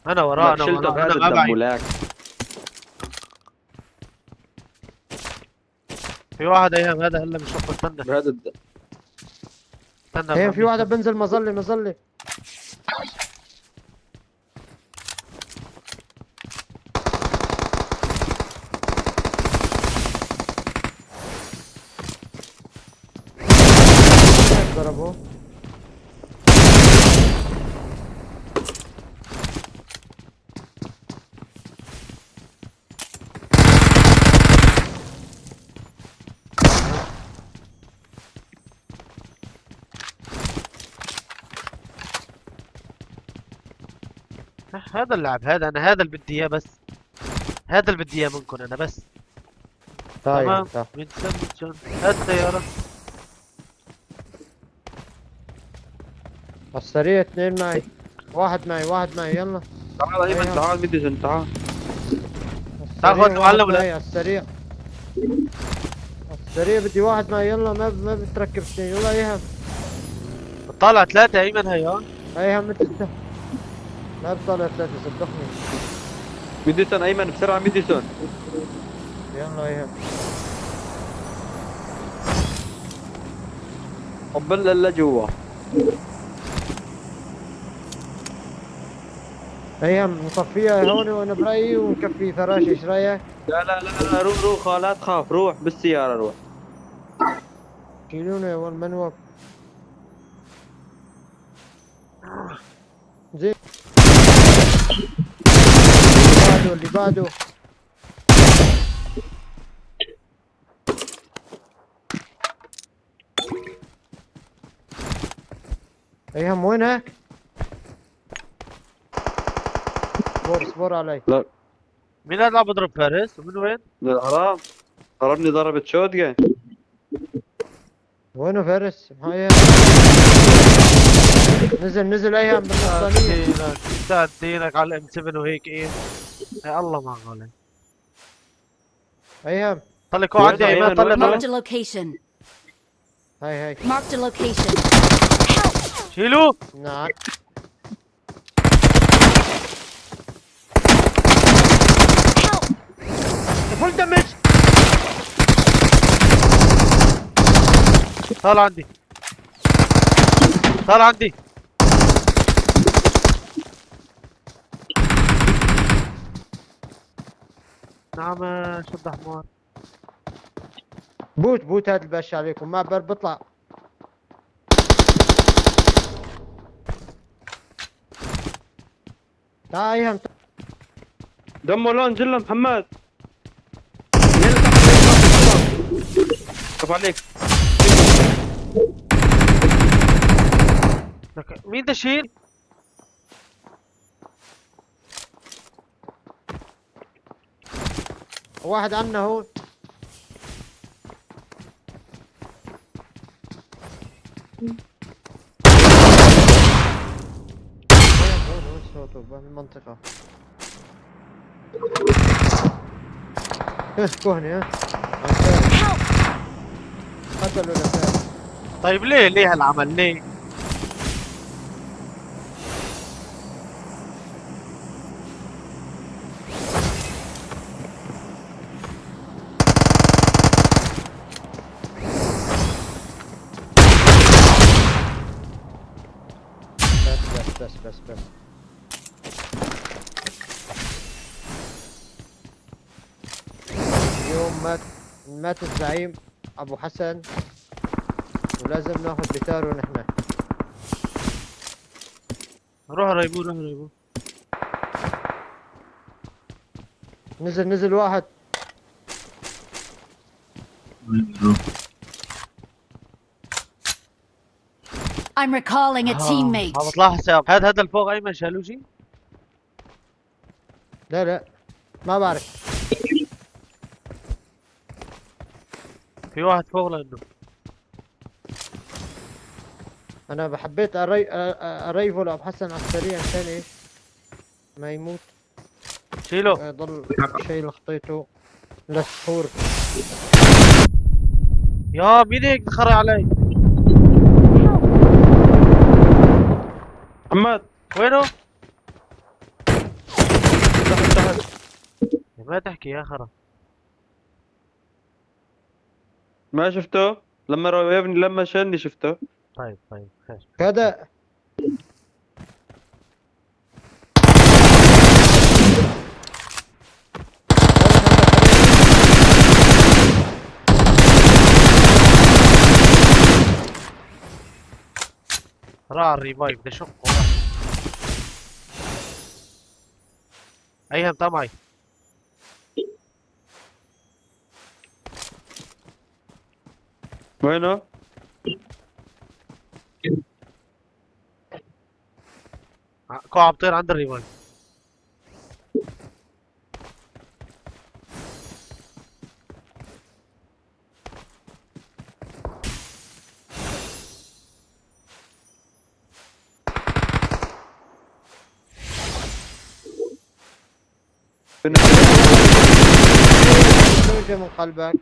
انا وراه لك شلته انا بهذا الدم ابعد. ولك. في واحد ايام هذا هلا بشوفه. استنى بهذا الدم. استنى هي في واحدة استنى. بنزل مظلي. ضربوه. هذا اللعب هذا انا هذا اللي بدي اياه بس. هذا اللي بدي اياه منكم انا بس. تمام. طيب. من سمجن هات سيارة. على السريع 2 معي. واحد معي يلا. تعال ايمن تعال ميديسن تعال. تاخذ معلم ولا؟ على السريع بدي واحد معي يلا. ما بتركب اثنين. يلا ايهم. طالع ثلاثة ايمن هيا. ايهم انت. ما بطلع 3 صدقني. ميديسن ايمن بسرعه ميديسن. يلا ايهم. قبلنا الا جوا. ايهم نطفيها هون وانا برايي ونكفي فراشه. ايش رايك؟ لا روح لا تخاف روح بالسياره روح. شيلونا يا ولد منوب. زين. اللي بعده ايهم وينك؟ اصبر علي. لا مين هذا عم بضرب فارس ومن وين؟ حرام ضربني ضربة شوتجن. وينه فارس؟ هاي نزل ايهم بالنصانية. ساعد دينك على الام 7 وهيك ايه. يا الله ما غالي. ايهم طلقوا عندي ايمن طلع. Marked a location. هاي Marked a location. شيلوا. نعم. فول دمج. طالع عندي. نعم شد حمار. بوت هاد الباش عليكم. ما بطلع. تعال ايهم. دمه لون جله محمد. كف عليك. مين ده شيل؟ واحد عنا هون. وين صوته بالمنطقة. كهني ها. قتلوا الأساس. طيب ليه هالعمل ليه؟ بس اليوم مات الزعيم ابو حسن ولازم ناخذ بتاره نحن. روح ريبو. نزل واحد. I'm recalling a teammate. بطلع حساب. هذا الفوق ايمن شالوه شيء؟ لا ما بعرف. في واحد فوق لانه انا حبيت اريفل ابو حسن على السريع عشان ايش ما يموت. شيله. يضل شيء اللي خطيته للسحور. يا مين هيك دخل علي؟ محمد وينه؟ ما تحكي يا خرا. ما شفته؟ يا ابني لما شلني شفته. طيب طيب خير. هذا راح الريفايف بدي اشقه. ايهم طمعي. وينه؟ كو عم طير عند الريفايف. فين؟ زوجة من قلبك.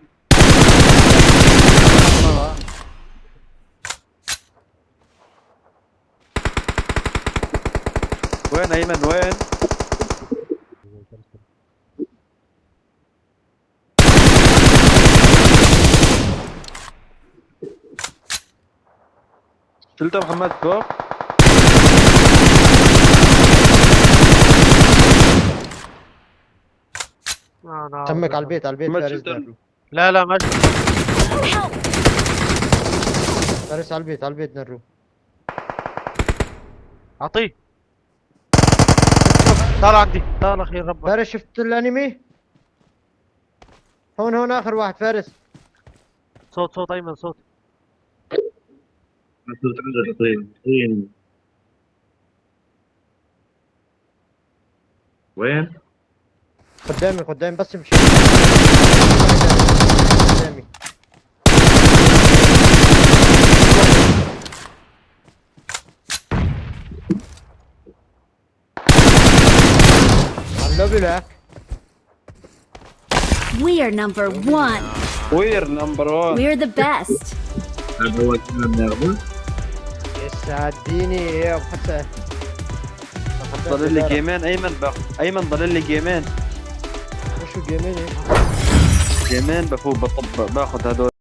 وين ايمن وين؟ شلته محمد فوق؟ سمك على البيت ما فارس شلته. دارلو. لا لا ما Help! فارس على البيت نرو. اعطيه. طال عندي طال اخير ربك. فارس شفت الانمي؟ هون اخر واحد فارس. صوت ايمن صوت. وين؟ قدامي بس امشي. قدامي. على اللوبي لك. We are number one. وير نمبر 1. We're the best. هذا هو الكلام ناخذه. يسعديني يا ابو حسن. ضل لي جيمين ايمن ضل لي جيمين. وشو جيمين؟ جيمين بفوق باخذ هدول.